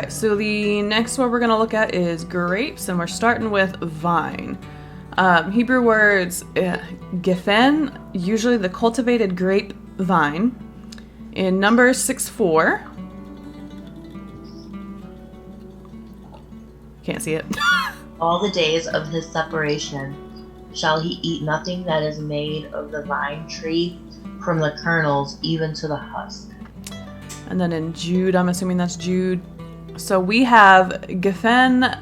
right, so the next one we're going to look at is grapes, and we're starting with vine. Hebrew words, gefen, usually the cultivated grape vine. In Numbers 6:4. Can't see it. All the days of his separation shall he eat nothing that is made of the vine tree, from the kernels even to the husk. And then in Jude, I'm assuming that's Jude. So we have Gefen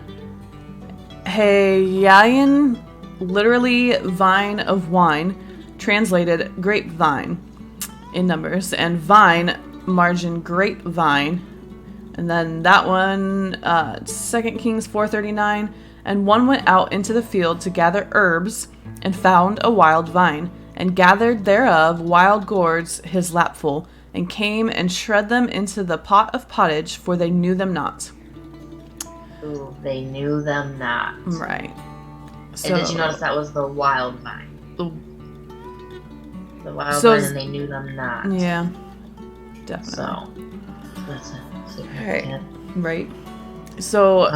Heyayin, literally vine of wine, translated grapevine in Numbers, and vine, margin grapevine. And then that one, 2 Kings 4:39, and one went out into the field to gather herbs, and found a wild vine, and gathered thereof wild gourds his lapful, and came and shred them into the pot of pottage, for they knew them not. Ooh, they knew them not. Right. So, And did you notice that was the wild vine? The wild vine, and they knew them not. Yeah, definitely. So, that's right. Right. So,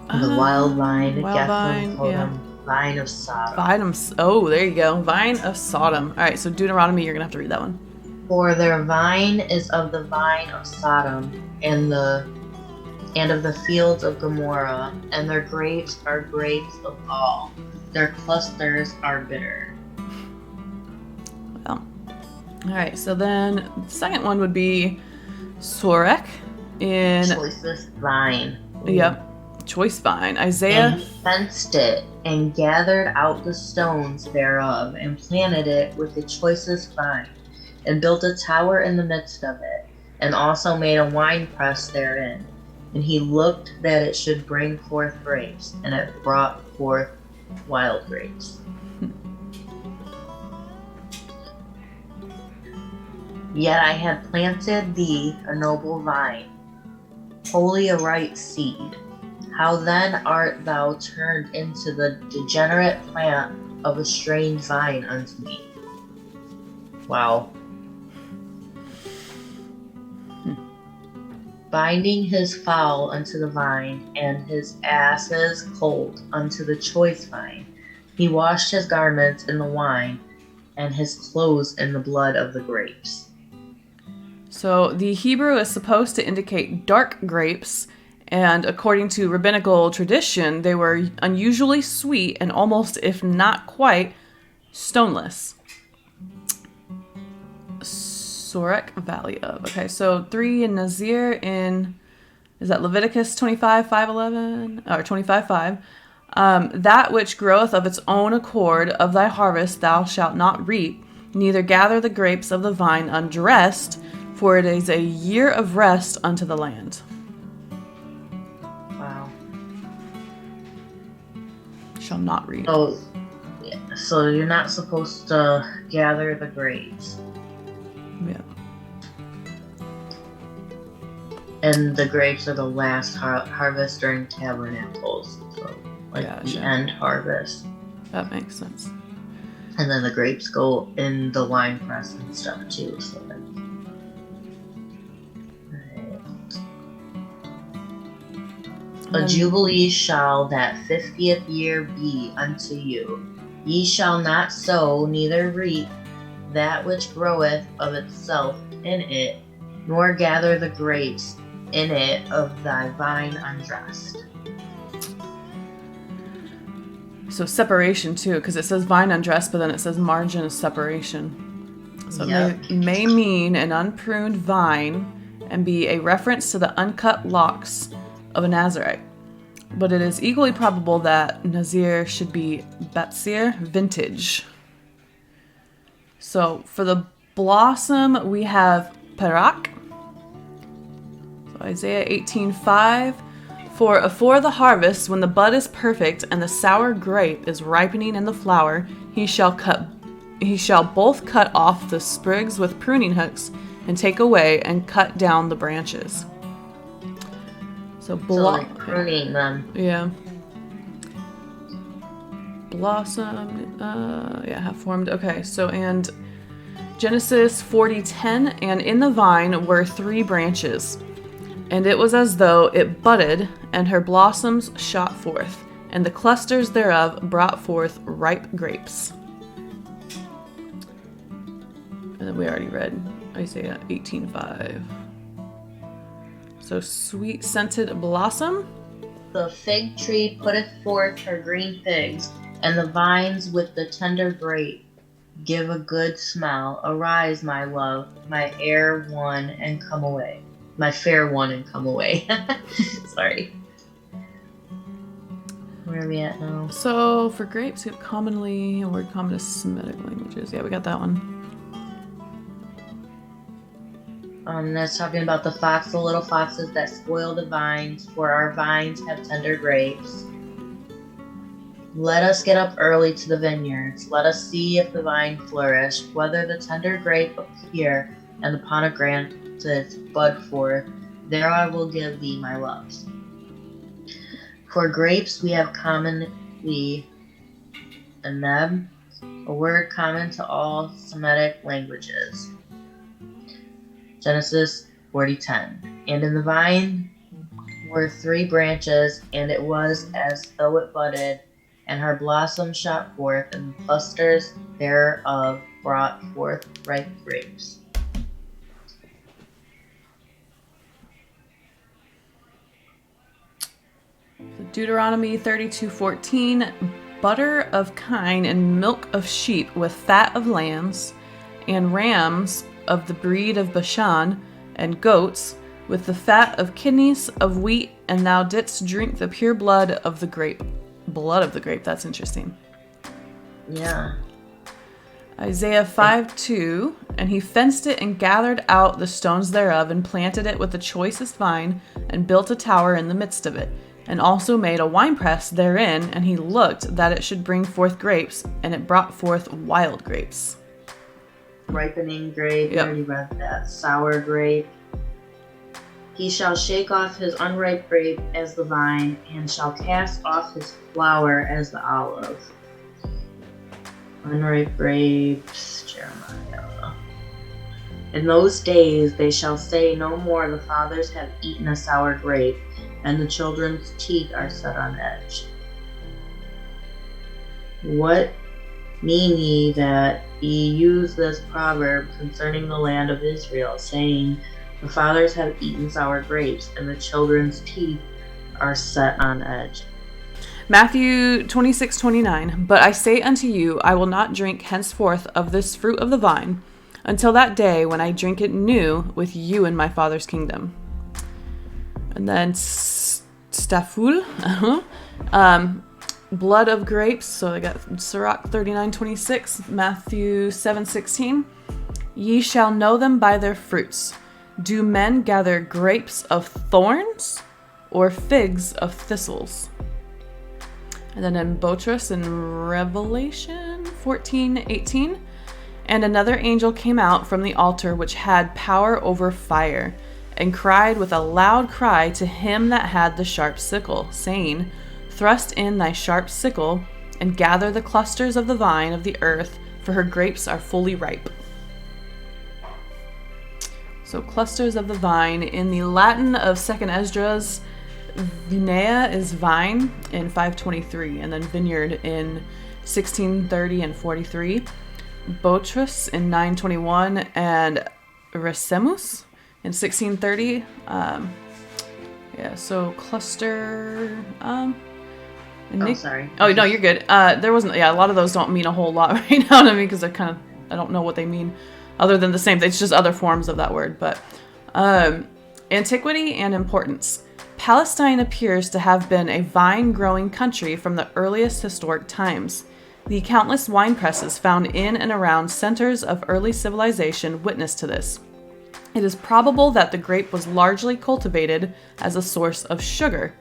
the wild vine, vine, yeah. Vine of Sodom. Oh, there you go. Vine of Sodom. All right, so Deuteronomy, you're going to have to read that one. For their vine is of the vine of Sodom, and of the fields of Gomorrah, and their grapes are grapes of all. Their clusters are bitter. Well, all right, so then the second one would be Sorek in... Choicest vine. Yep, choice vine. Isaiah... And he fenced it, and gathered out the stones thereof, and planted it with the choicest vine, and built a tower in the midst of it, and also made a winepress therein. And he looked that it should bring forth grapes, and it brought forth wild grapes. Yet I had planted thee a noble vine, wholly a right seed. How then art thou turned into the degenerate plant of a strange vine unto me? Wow. Binding his fowl unto the vine, and his ass's colt unto the choice vine. He washed his garments in the wine, and his clothes in the blood of the grapes. So the Hebrew is supposed to indicate dark grapes, and according to rabbinical tradition, they were unusually sweet and almost, if not quite, stoneless. Sorek, Valley of. Okay, so 3 in Nazir in, is that Leviticus 25:5:11? Or 25:5. That which groweth of its own accord of thy harvest thou shalt not reap, neither gather the grapes of the vine undressed, for it is a year of rest unto the land. Wow. Shall not reap. Oh, yeah. So you're not supposed to gather the grapes. Yeah. And the grapes are the last harvest during tabernacles. So, like Gotcha. the end harvest. That makes sense. And then the grapes go in the wine press and stuff too. So that's... A jubilee shall that 50th year be unto you. Ye shall not sow, neither reap that which groweth of itself in it, nor gather the grapes in it of thy vine undressed. So separation too, because it says vine undressed, but then it says margin of separation. So Yep. it may mean an unpruned vine and be a reference to the uncut locks of a Nazarite. But it is equally probable that Nazir should be Batsir, vintage. So for the blossom, we have Perak. So Isaiah 18:5. For afore the harvest, when the bud is perfect and the sour grape is ripening in the flower, he shall both cut off the sprigs with pruning hooks and take away and cut down the branches. So like pruning them. Yeah. Blossom, half formed. Okay, so and Genesis 40:10, and in the vine were 3 branches, And it was as though it budded, and her blossoms shot forth, and the clusters thereof brought forth ripe grapes. And then we already read Isaiah 18:5. So sweet-scented blossom. The fig tree putteth forth her green figs, and the vines with the tender grape give a good smell. Arise, my love, my fair one, and come away. My fair one, and come away. Sorry. Where are we at now? So for grapes, we have commonly a word common to Semitic languages. Yeah, we got that one. That's talking about the little foxes that spoil the vines, for our vines have tender grapes. Let us get up early to the vineyards. Let us see if the vine flourish, whether the tender grape appear, and the pomegranate bud forth. There I will give thee my loves. For grapes we have commonly aneb, a word common to all Semitic languages. Genesis 40:10. And in the vine were 3 branches, and it was as though it budded, and her blossom shot forth, and the clusters thereof brought forth ripe grapes. Deuteronomy 32:14. Butter of kine and milk of sheep with fat of lambs, and rams of the breed of Bashan, and goats with the fat of kidneys of wheat, and thou didst drink the pure blood of the grape. Blood of the grape, that's interesting. Yeah. Isaiah 5:2. And he fenced it and gathered out the stones thereof, and planted it with the choicest vine, and built a tower in the midst of it, and also made a winepress therein, and he looked that it should bring forth grapes, and it brought forth wild grapes. Ripening grape, Yep. I already read that. Sour grape. He shall shake off his unripe grape as the vine, and shall cast off his flower as the olive. Unripe grapes, Jeremiah. In those days they shall say no more, the fathers have eaten a sour grape, and the children's teeth are set on edge. What mean ye that ye use this proverb concerning the land of Israel, saying, the fathers have eaten sour grapes, and the children's teeth are set on edge? Matthew 26:29. But I say unto you, I will not drink henceforth of this fruit of the vine, until that day when I drink it new with you in my Father's kingdom. And then staful, blood of grapes. So I got Sirach 39:26, Matthew 7:16. Ye shall know them by their fruits. Do men gather grapes of thorns, or figs of thistles? And then in Botrus in Revelation 14:18. And another angel came out from the altar which had power over fire, and cried with a loud cry to him that had the sharp sickle, saying, Thrust in thy sharp sickle, and gather the clusters of the vine of the earth, for her grapes are fully ripe. So clusters of the vine. In the Latin of 2nd Esdras, vinea is vine in 523, and then vineyard in 1630 and 43. Botrus in 921, and Resemus in 1630. So cluster. Sorry. Oh no, you're good. There wasn't. Yeah, a lot of those don't mean a whole lot right now to me because I don't know what they mean, other than the same. It's just other forms of that word. But antiquity and importance. Palestine appears to have been a vine-growing country from the earliest historic times. The countless wine presses found in and around centers of early civilization witness to this. It is probable that the grape was largely cultivated as a source of sugar.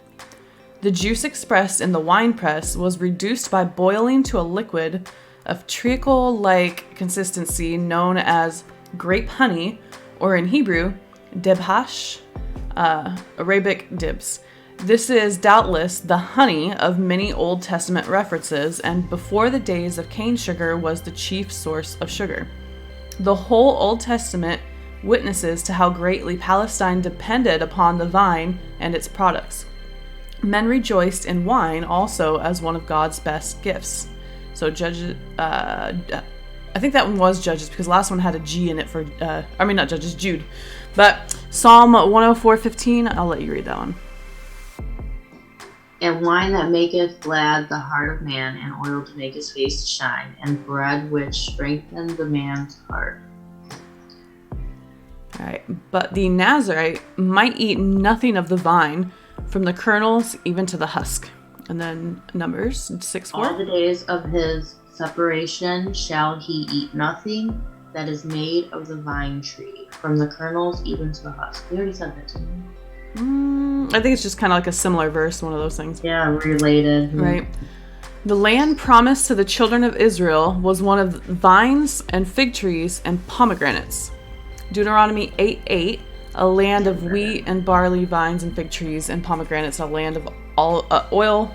The juice expressed in the wine press was reduced by boiling to a liquid of treacle-like consistency known as grape honey, or in Hebrew, debhash, Arabic dibs. This is doubtless the honey of many Old Testament references, and before the days of cane sugar was the chief source of sugar. The whole Old Testament witnesses to how greatly Palestine depended upon the vine and its products. Men rejoiced in wine also as one of God's best gifts. So Judges, I think that one was Judges because the last one had a G in it for, not Judges, Jude. But Psalm 104:15, I'll let you read that one. And wine that maketh glad the heart of man, and oil to make his face to shine, and bread which strengthened the man's heart. All right, but the Nazarite might eat nothing of the vine, from the kernels even to the husk. And then Numbers 6:4. All the days of his separation shall he eat nothing that is made of the vine tree, from the kernels even to the husk. We already said that, didn't we? I think it's just kind of like a similar verse, one of those things. Yeah, related. Right. The land promised to the children of Israel was one of vines and fig trees and pomegranates. Deuteronomy 8:8, a land of wheat and barley, vines and fig trees and pomegranates, a land of oil.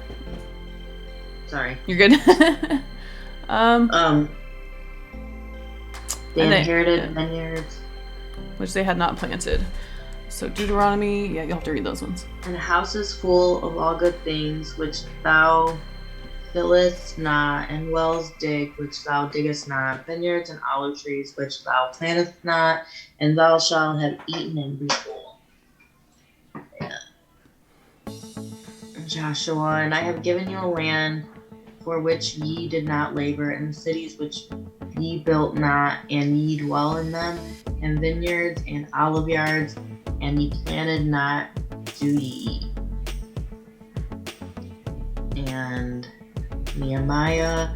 Sorry. You're good. They inherited vineyards, which they had not planted. So Deuteronomy, yeah, you'll have to read those ones. And houses full of all good things, which thou fillest not, and wells dig, which thou diggest not, vineyards and olive trees, which thou plantest not, and thou shalt have eaten and be full. Yeah. Joshua, and I have given you a land for which ye did not labor, and cities which ye built not, and ye dwell in them, and vineyards and olive yards, and ye planted not, do ye eat. And Nehemiah,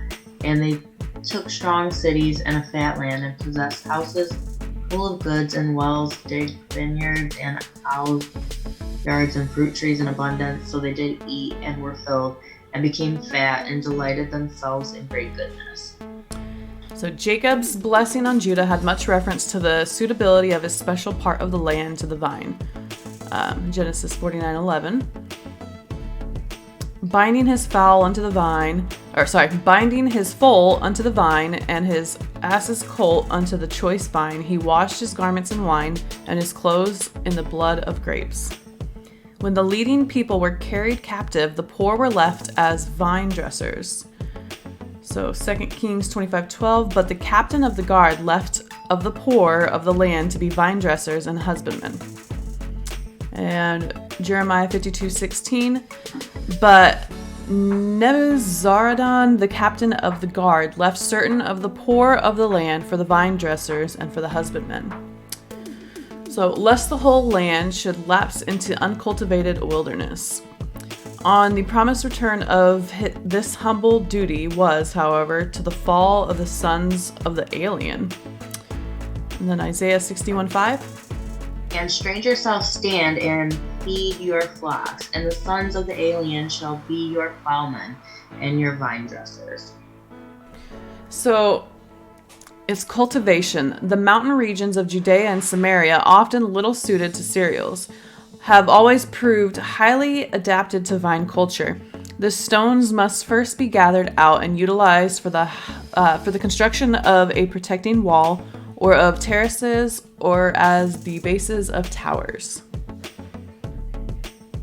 and they took strong cities and a fat land, and possessed houses full of goods, and wells digged, vineyards and olive yards and fruit trees in abundance. So they did eat and were filled, and became fat, and delighted themselves in great goodness. So Jacob's blessing on Judah had much reference to the suitability of his special part of the land to the vine. Genesis 49:11. Binding his foal unto the vine, binding his foal unto the vine, and his ass's colt unto the choice vine, he washed his garments in wine, and his clothes in the blood of grapes. When the leading people were carried captive, the poor were left as vine dressers. So 2 Kings 25:12, but the captain of the guard left of the poor of the land to be vine dressers and husbandmen. And Jeremiah 52:16, but Nebuzaradan, the captain of the guard, left certain of the poor of the land for the vine dressers and for the husbandmen. So, lest the whole land should lapse into uncultivated wilderness. On the promised return of this humble duty was, however, to the fall of the sons of the alien. And then Isaiah 61:5. And strangers shall stand and feed your flocks, and the sons of the alien shall be your plowmen and your vine dressers. So, it's cultivation. The mountain regions of Judea and Samaria, often little suited to cereals, have always proved highly adapted to vine culture. The stones must first be gathered out and utilized for the construction of a protecting wall, or of terraces, or as the bases of towers.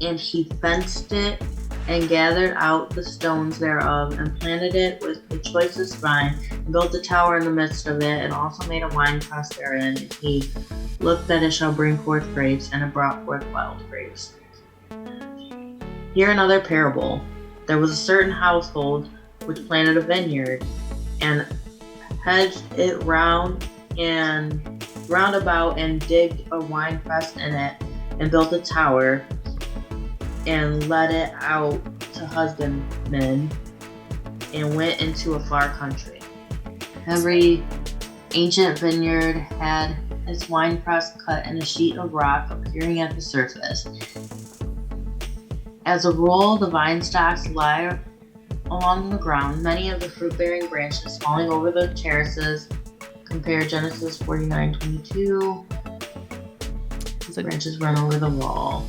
And he fenced it, and gathered out the stones thereof, and planted it with the choicest vine, and built a tower in the midst of it, and also made a wine press therein. And he looked that it shall bring forth grapes, and it brought forth wild grapes. Here another parable. There was a certain household which planted a vineyard, and hedged it round about, and digged a wine press in it, and built a tower, and let it out to husbandmen, and went into a far country. Every ancient vineyard had its winepress cut in a sheet of rock appearing at the surface. As a rule, the vine stalks lie along the ground, many of the fruit-bearing branches falling over the terraces. Compare Genesis 49:22. The branches run over the wall.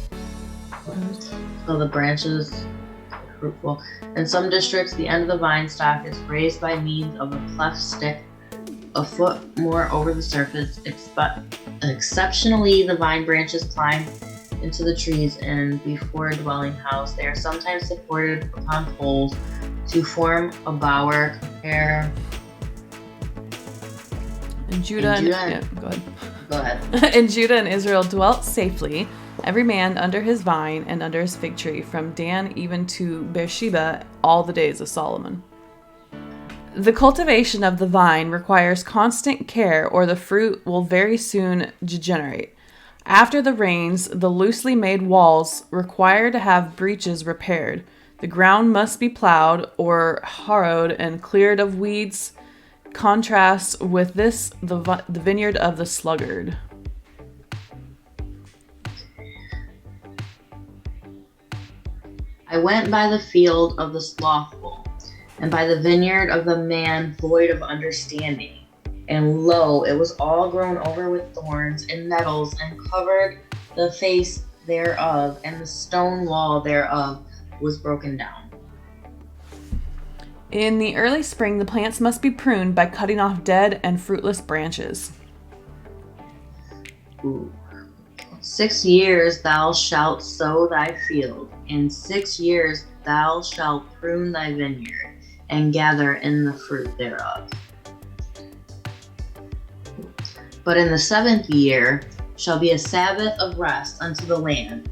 So the branches are fruitful. In some districts, the end of the vine stalk is raised by means of a cleft stick a foot more over the surface. Exceptionally, the vine branches climb into the trees, and before a dwelling house, they are sometimes supported upon poles to form a bower. Compare. In Judah, Yeah, go ahead. Go ahead. In Judah and Israel dwelt safely, every man under his vine and under his fig tree, from Dan even to Beersheba, all the days of Solomon. The cultivation of the vine requires constant care, or the fruit will very soon degenerate. After the rains, the loosely made walls require to have breaches repaired. The ground must be plowed or harrowed and cleared of weeds. Contrast with this the vineyard of the sluggard. I went by the field of the slothful, and by the vineyard of the man void of understanding. And lo, it was all grown over with thorns and nettles, and covered the face thereof, and the stone wall thereof was broken down. In the early spring, the plants must be pruned by cutting off dead and fruitless branches. Ooh. 6 years thou shalt sow thy field, and 6 years thou shalt prune thy vineyard, and gather in the fruit thereof. But in the 7th year shall be a Sabbath of rest unto the land,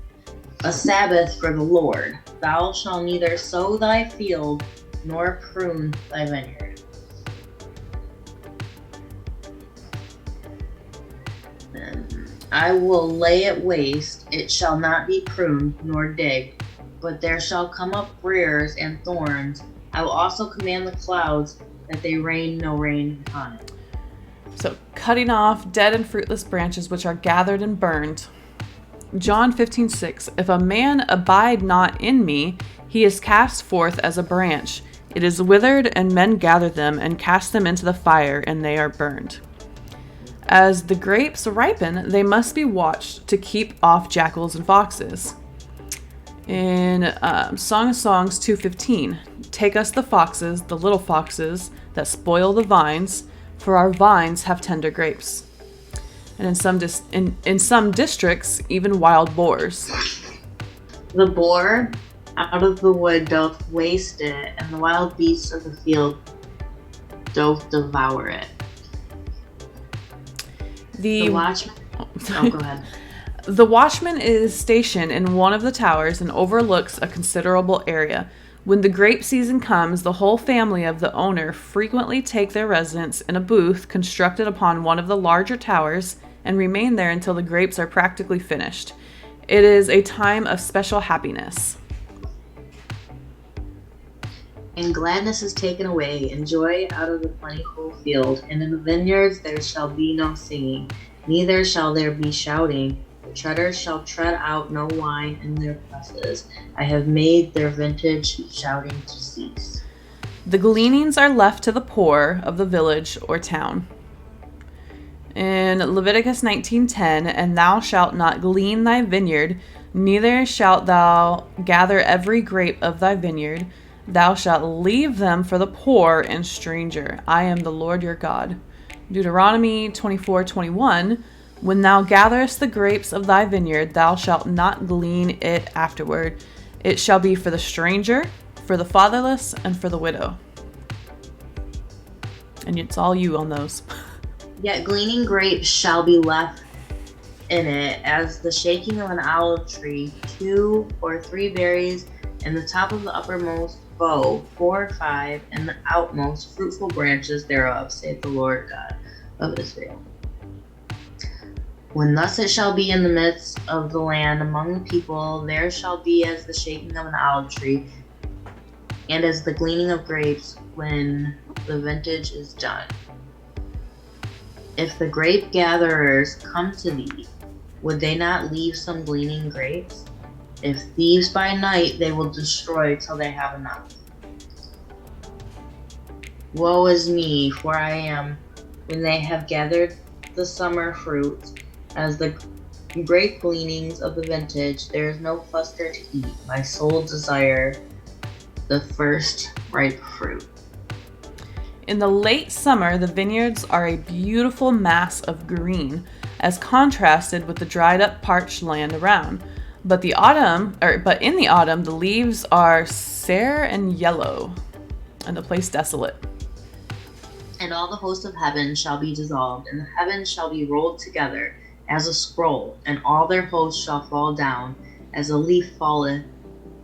a Sabbath for the Lord. Thou shalt neither sow thy field nor prune thy vineyard. I will lay it waste, it shall not be pruned nor digged, but there shall come up briars and thorns. I will also command the clouds that they rain no rain upon it. So, cutting off dead and fruitless branches which are gathered and burned. John 15:6. If a man abide not in me, he is cast forth as a branch. It is withered, and men gather them and cast them into the fire, and they are burned. As the grapes ripen, they must be watched to keep off jackals and foxes. In Song of Songs 2:15, take us the foxes, the little foxes that spoil the vines, for our vines have tender grapes. And in some districts, even wild boars. The boar out of the wood doth waste it, and the wild beasts of the field doth devour it. The watchman. Oh, go ahead. The watchman is stationed in one of the towers and overlooks a considerable area. When the grape season comes, the whole family of the owner frequently take their residence in a booth constructed upon one of the larger towers and remain there until the grapes are practically finished. It is a time of special happiness. And gladness is taken away, and joy out of the plentiful field. And in the vineyards there shall be no singing, neither shall there be shouting. The treaders shall tread out no wine in their presses. I have made their vintage shouting to cease. The gleanings are left to the poor of the village or town. In Leviticus 19:10, and thou shalt not glean thy vineyard, neither shalt thou gather every grape of thy vineyard. Thou shalt leave them for the poor and stranger. I am the Lord your God. Deuteronomy 24:21, when thou gatherest the grapes of thy vineyard, thou shalt not glean it afterward. It shall be for the stranger, for the fatherless, and for the widow. And it's all you on those. Yet gleaning grapes shall be left in it, as the shaking of an olive tree, 2 or 3 berries, and the top of the uppermost bough, 4 or 5, and the outmost fruitful branches thereof, saith the Lord God of Israel. When thus it shall be in the midst of the land among the people, there shall be as the shaking of an olive tree, and as the gleaning of grapes when the vintage is done. If the grape gatherers come to thee, would they not leave some gleaning grapes? If thieves by night, they will destroy till they have enough. Woe is me, for I am, when they have gathered the summer fruits, as the grape gleanings of the vintage, there is no cluster to eat. My soul desire the first ripe fruit. In the late summer, the vineyards are a beautiful mass of green, as contrasted with the dried up, parched land around. But in the autumn, the leaves are sere and yellow, and the place desolate. And all the host of heaven shall be dissolved, and the heavens shall be rolled together as a scroll, and all their hosts shall fall down, as a leaf falleth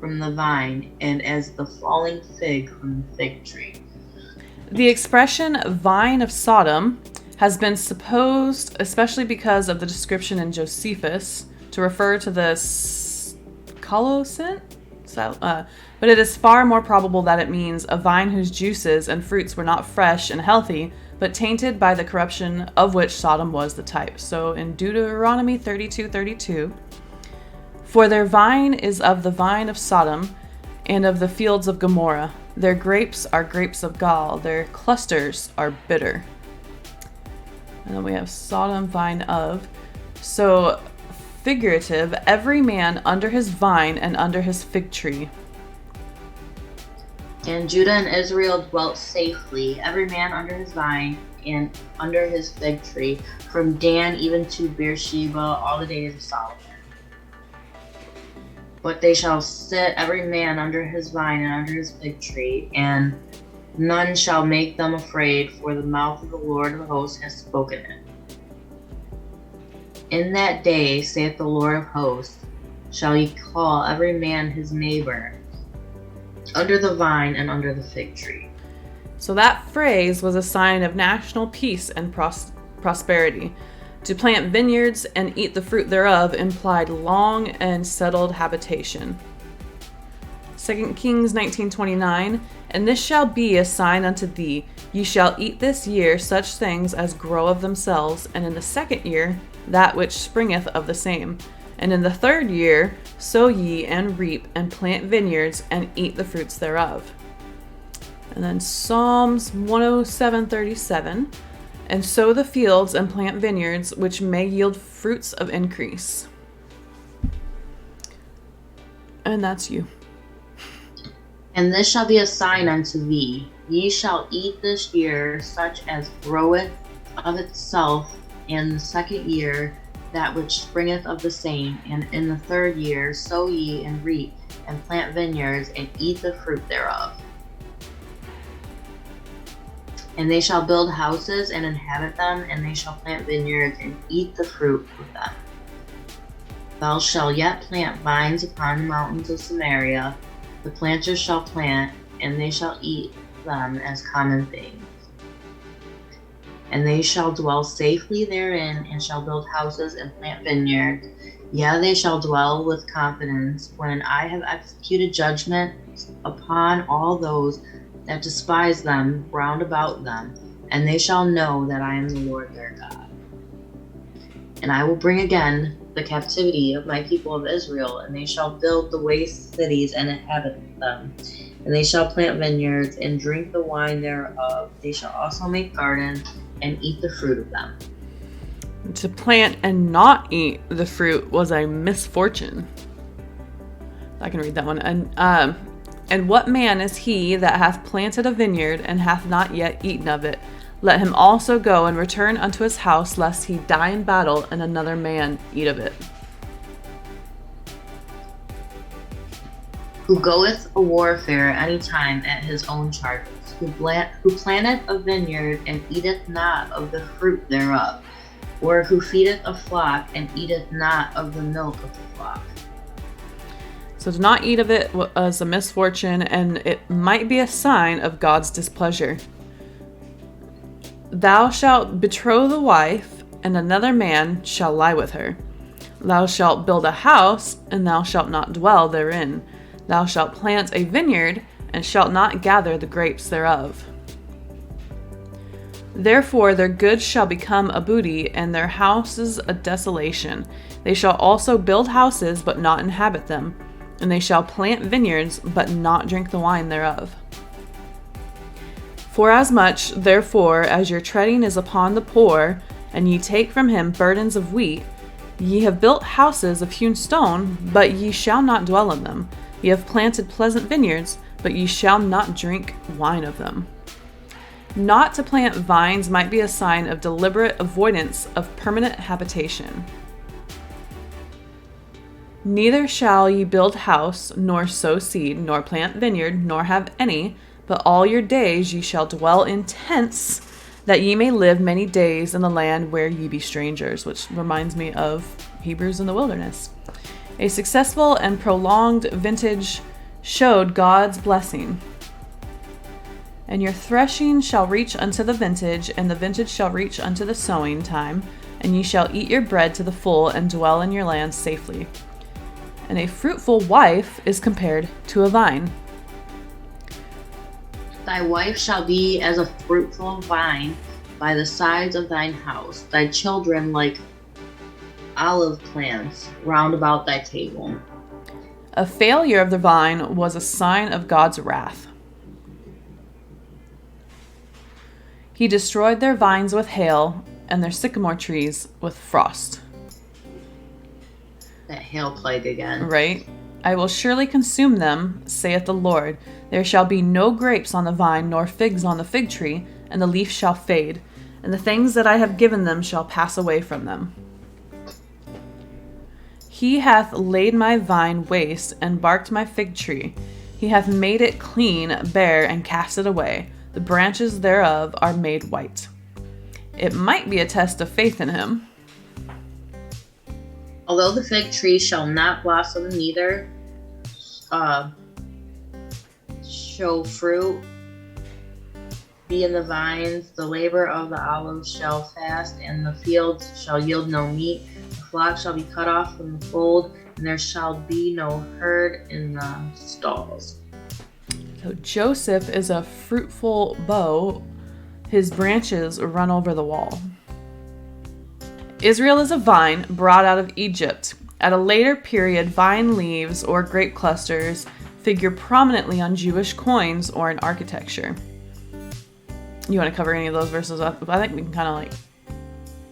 from the vine, and as the falling fig from the fig tree. The expression vine of Sodom has been supposed, especially because of the description in Josephus, to refer to the colocynth, but it is far more probable that it means a vine whose juices and fruits were not fresh and healthy, but tainted by the corruption of which Sodom was the type. So in Deuteronomy 32:32, for their vine is of the vine of Sodom and of the fields of Gomorrah. Their grapes are grapes of gall. Their clusters are bitter. And then we have Sodom, vine of. So figurative, every man under his vine and under his fig tree. And Judah and Israel dwelt safely, every man under his vine and under his fig tree, from Dan even to Beersheba, all the days of Solomon. But they shall sit every man under his vine and under his fig tree, and none shall make them afraid, for the mouth of the Lord of hosts has spoken it. In that day, saith the Lord of hosts, shall he call every man his neighbor, under the vine and under the fig tree. So that phrase was a sign of national peace and prosperity. To plant vineyards and eat the fruit thereof implied long and settled habitation. 2 Kings 19:29, and this shall be a sign unto thee, ye shall eat this year such things as grow of themselves, and in the second year that which springeth of the same. And in the third year sow ye and reap and plant vineyards and eat the fruits thereof. And then Psalms 107:37, and sow the fields and plant vineyards which may yield fruits of increase. And that's you. And this shall be a sign unto thee, ye shall eat this year such as groweth of itself, and the second year that which springeth of the same, and in the third year sow ye and reap, and plant vineyards, and eat the fruit thereof. And they shall build houses and inhabit them, and they shall plant vineyards and eat the fruit of them. Thou shalt yet plant vines upon the mountains of Samaria, the planters shall plant, and they shall eat them as common things. And they shall dwell safely therein, and shall build houses and plant vineyards. Yea, they shall dwell with confidence, when I have executed judgment upon all those that despise them round about them, and they shall know that I am the Lord their God. And I will bring again the captivity of my people of Israel, and they shall build the waste cities and inhabit them. And they shall plant vineyards and drink the wine thereof. They shall also make gardens and eat the fruit of them. To plant and not eat the fruit was a misfortune. I can read that one. And what man is he that hath planted a vineyard and hath not yet eaten of it? Let him also go and return unto his house, lest he die in battle and another man eat of it. Who goeth a warfare any time at his own charges, who planteth a vineyard and eateth not of the fruit thereof, or who feedeth a flock and eateth not of the milk of the flock. So to not eat of it was a misfortune, and it might be a sign of God's displeasure. Thou shalt betroth a wife, and another man shall lie with her. Thou shalt build a house, and thou shalt not dwell therein. Thou shalt plant a vineyard, and shalt not gather the grapes thereof. Therefore their goods shall become a booty, and their houses a desolation. They shall also build houses, but not inhabit them. And they shall plant vineyards, but not drink the wine thereof. Forasmuch, therefore, as your treading is upon the poor, and ye take from him burdens of wheat, ye have built houses of hewn stone, but ye shall not dwell in them. Ye have planted pleasant vineyards, but ye shall not drink wine of them. Not to plant vines might be a sign of deliberate avoidance of permanent habitation. Neither shall ye build house, nor sow seed, nor plant vineyard, nor have any, but all your days ye shall dwell in tents, that ye may live many days in the land where ye be strangers, which reminds me of Hebrews in the wilderness. A successful and prolonged vintage showed God's blessing. And your threshing shall reach unto the vintage, and the vintage shall reach unto the sowing time, and ye shall eat your bread to the full, and dwell in your land safely. And a fruitful wife is compared to a vine. Thy wife shall be as a fruitful vine by the sides of thine house, thy children like olive plants round about thy table. A failure of the vine was a sign of God's wrath. He destroyed their vines with hail, and their sycamore trees with frost. That hail plague again. Right? I will surely consume them, saith the Lord. There shall be no grapes on the vine, nor figs on the fig tree, and the leaf shall fade, and the things that I have given them shall pass away from them. He hath laid my vine waste, and barked my fig tree. He hath made it clean, bare, and cast it away. The branches thereof are made white. It might be a test of faith in him. Although the fig tree shall not blossom, neither show fruit, be in the vines, the labor of the olives shall fast, and the fields shall yield no meat. The flock shall be cut off from the fold, and there shall be no herd in the stalls. So Joseph is a fruitful bough. His branches run over the wall. Israel is a vine brought out of Egypt. At a later period, vine leaves or grape clusters figure prominently on Jewish coins or in architecture. You want to cover any of those verses up? I think we can kind of like...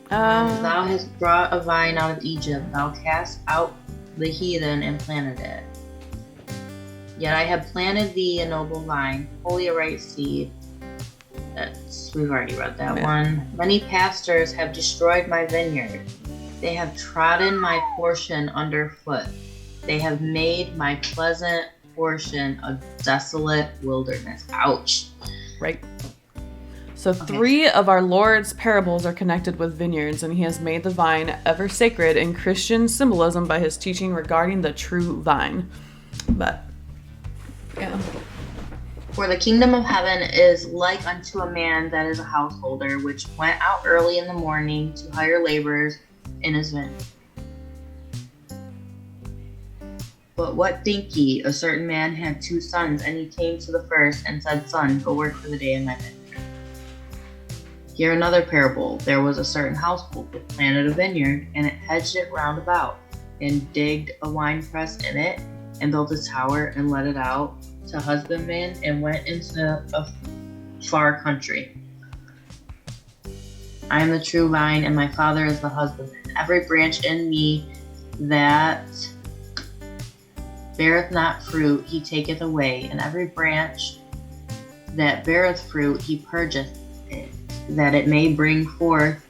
Thou hast brought a vine out of Egypt. Thou cast out the heathen and planted it. Yet I have planted thee a noble vine, wholly a right seed. We've already read that one. Many pastors have destroyed my vineyard. They have trodden my portion underfoot. They have made my pleasant portion a desolate wilderness. Ouch. Right. So 3 of our Lord's parables are connected with vineyards, and he has made the vine ever sacred in Christian symbolism by his teaching regarding the true vine. But, yeah. For the kingdom of heaven is like unto a man that is a householder, which went out early in the morning to hire laborers in his vineyard. But what think ye? A certain man had 2 sons, and he came to the first and said, Son, go work for the day in my vineyard. Hear another parable. There was a certain household that planted a vineyard, and it hedged it round about, and digged a winepress in it, and built a tower, and let it out to husbandmen, and went into a far country. I am the true vine, and my Father is the husbandman. Every branch in me that beareth not fruit, he taketh away, and every branch that beareth fruit, he purgeth it, that it may bring forth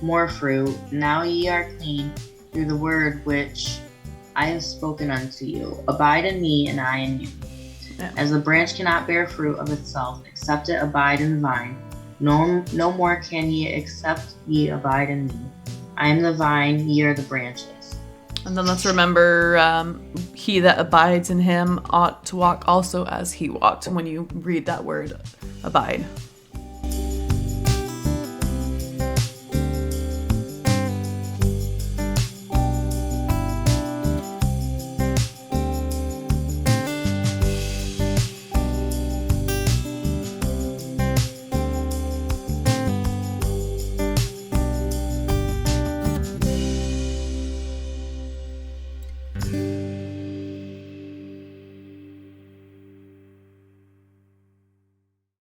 more fruit. Now ye are clean through the word which I have spoken unto you. Abide in me, and I in you. Yeah. As the branch cannot bear fruit of itself, except it abide in the vine, no more can ye except ye abide in me. I am the vine, ye are the branches. And then let's remember, he that abides in him ought to walk also as he walked, when you read that word, abide.